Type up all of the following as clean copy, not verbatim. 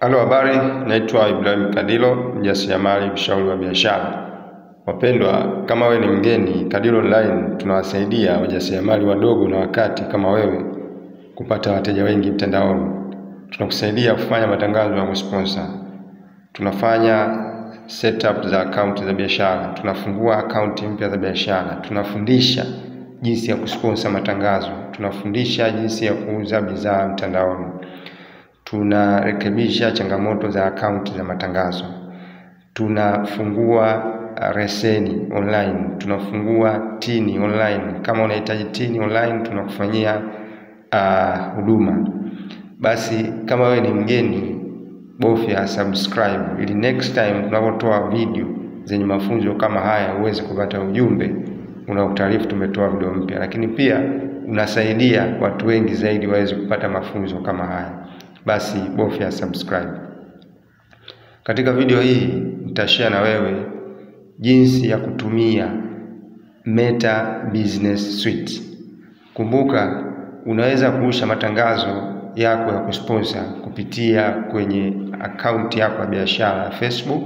Halo, habari, naitwa Ibrahim Kadilo, mjasiriamali mshauri wa biashara. Wapendwa, kama wewe ni mgeni, Kadilo Online tunawasaidia wajasiriamali wadogo na wakati kama wewe kupata wateja wengi mtandaoni. Tunakusaidia kufanya matangazo ya kusponsor. Tunafanya setup za account za biashara, tunafungua account mpya za biashara, tunafundisha jinsi ya kusponsor matangazo, tunafundisha jinsi ya kuuza bidhaa mtandaoni. Tunarekebisha changamoto za account za matangazo. Tunafungua leseni online, tunafungua tini online. Kama unahitaji tini online, tunakufanyia huduma. Basi kama wewe ni mgeni, bofya subscribe ili next time tunapotoa video zenye mafunzo kama haya uweze kupata ujumbe unaotaarifu tumetoa video mpya. Lakini pia unasaidia watu wengi zaidi waweze kupata mafunzo kama haya. Basi bofya subscribe. Katika video hii nitashare na wewe jinsi ya kutumia Meta Business Suite. Kumbuka, unaweza kurusha matangazo yako ya kusponsor kupitia kwenye account yako ya biashara ya Facebook,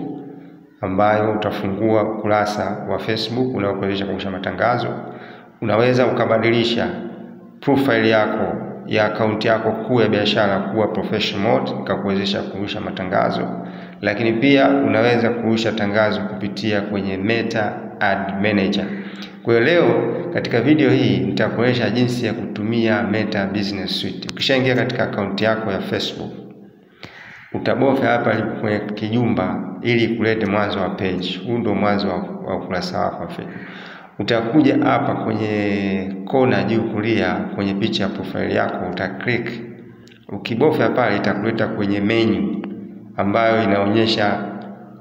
ambayo utafungua kurasa wa Facebook unaokuwezesha kurusha matangazo. Unaweza ukabadilisha profile yako ya account yako kuu ya biashara kuwa professional mode ikakuwezesha kurusha matangazo. Lakini pia unaweza kurusha tangazo kupitia kwenye Meta Ad Manager. Kwa hiyo leo katika video hii nitakuonyesha jinsi ya kutumia Meta Business Suite. Ukishaingia katika account yako ya Facebook, utabofya hapa kwenye kijumba ili kulete mwanzo wa page. Huu ndio mwanzo wa ukurasa wako wa Facebook. Utakuja hapa kwenye kona juu kulia kwenye picha ya profile yako, utaklik. Ukibofya pale itakuleta kwenye menu ambayo inaonyesha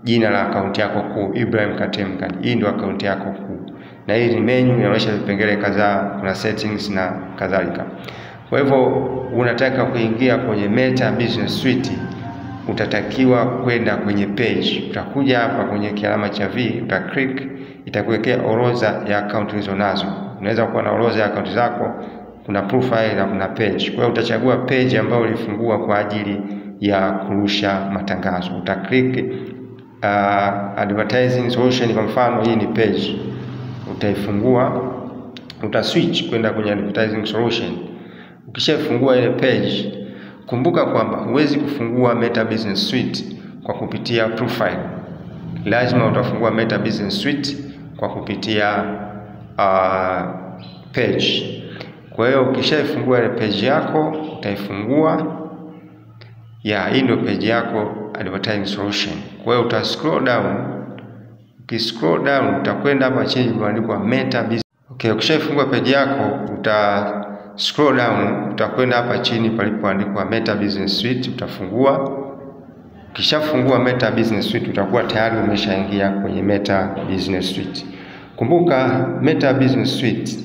jina la account yako kuu, Ibrahim Katemkan. Hii ndio account yako kuu. Na hii ni menu inaonyesha vipengele kadhaa, kuna settings na kadhalika. Kwa hivyo unataka kuingia kwenye Meta Business Suite, utatakiwa kwenda kwenye page. Utakuja hapa kwenye kialama cha V, utaklik, itakuwekea orodha ya account hizo nazo. Unaweza kuwa na orodha ya account zako, kuna profile na kuna page. Kwa hiyo utachagua page ambayo ulifungua kwa ajili ya kurusha matangazo. Utaklik advertising solution, kwa mfano hii ni page. Utaifungua, utaswitch kwenda kwenye advertising solution. Ukishafungua ile page, kumbuka kwamba huwezi kufungua Meta Business Suite kwa kupitia profile. Lazima utafungua Meta Business Suite kwa kupitia page. Kwa hiyo ukishafungua ile page yako, utaifungua. Hii ndio page yako advertising solution. Kwa hiyo uta scroll down. Ukiscroll down utakwenda hapa chini kuandikwa Meta Business. Okay, ukishafungua page yako uta scroll down, utakwenda hapa chini palipoandikwa Meta Business Suite, utafungua. Ukishafungua Meta Business Suite utakuwa tayari umeshaingia kwenye Meta Business Suite. Kumbuka, Meta Business Suite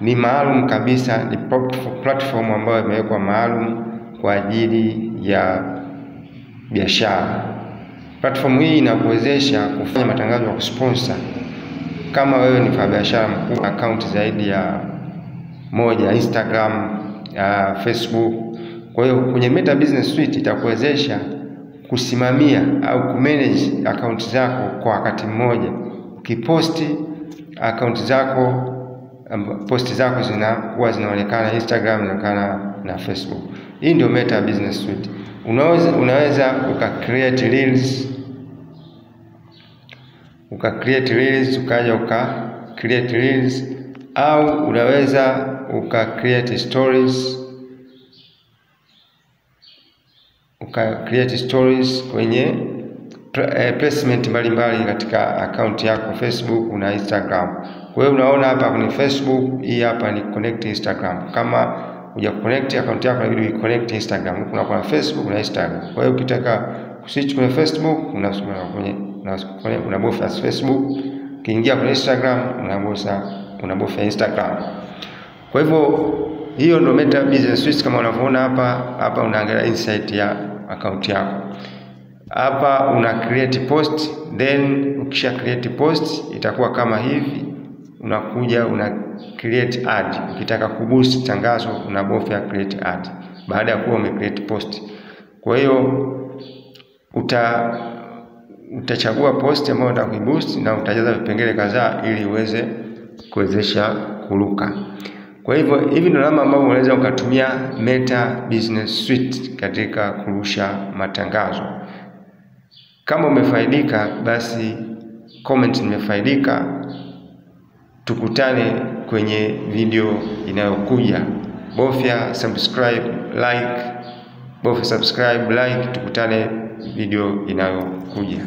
ni maalum kabisa, ni platform ambayo imewekwa maalum kwa ajili ya biashara. Platform hii inakuwezesha kufanya matangazo ya kusponsor. Kama wewe ni mfanyabiashara mkuu, account zaidi ya moja, Instagram, Facebook. Kwa hiyo kwenye Meta Business Suite itakuwezesha kusimamia au kumanage account zako kwa wakati mmoja. Ukiposti account zako, posti zako zinakuwa zinaonekana Instagram, zinaonekana na Facebook. Hii ndio Meta Business Suite. Unaweza create reels, ukaja create reels, au unaweza create stories, create stories kwenye placement mbalimbali katika account yako Facebook na Instagram. Kwa hiyo unaona hapa kwenye Facebook, hii hapa ni connect Instagram. Kama uja connect account yako inabidi uconnect Instagram. Kuna Facebook na Instagram. Kwa hiyo ukitaka kuswitch kwenye Facebook unabofya Facebook. Ukiingia kwenye Instagram unabofya Instagram. Kwa hivyo hiyo ndio Meta Business Suite kama unavyoona hapa unaangalia insight ya account yako. Hapa una create post, then ukisha create post itakuwa kama hivi. Unakuja una create ad. Ukitaka kuboost tangazo unabofya create ad baada ya kuwa ume create post. Kwa hiyo utachagua post ambayo unataka kuiboost na utajaza vipengele kadhaa ili uweze kuwezesha kuruka. Kwa hivyo hivi ndio namna ambavyo unaweza ukatumia Meta Business Suite katika kurusha matangazo. Kama umefaidika basi comment nimefaidika. Tukutane kwenye video inayokuja. Bofya subscribe, like, tukutane video inayokuja.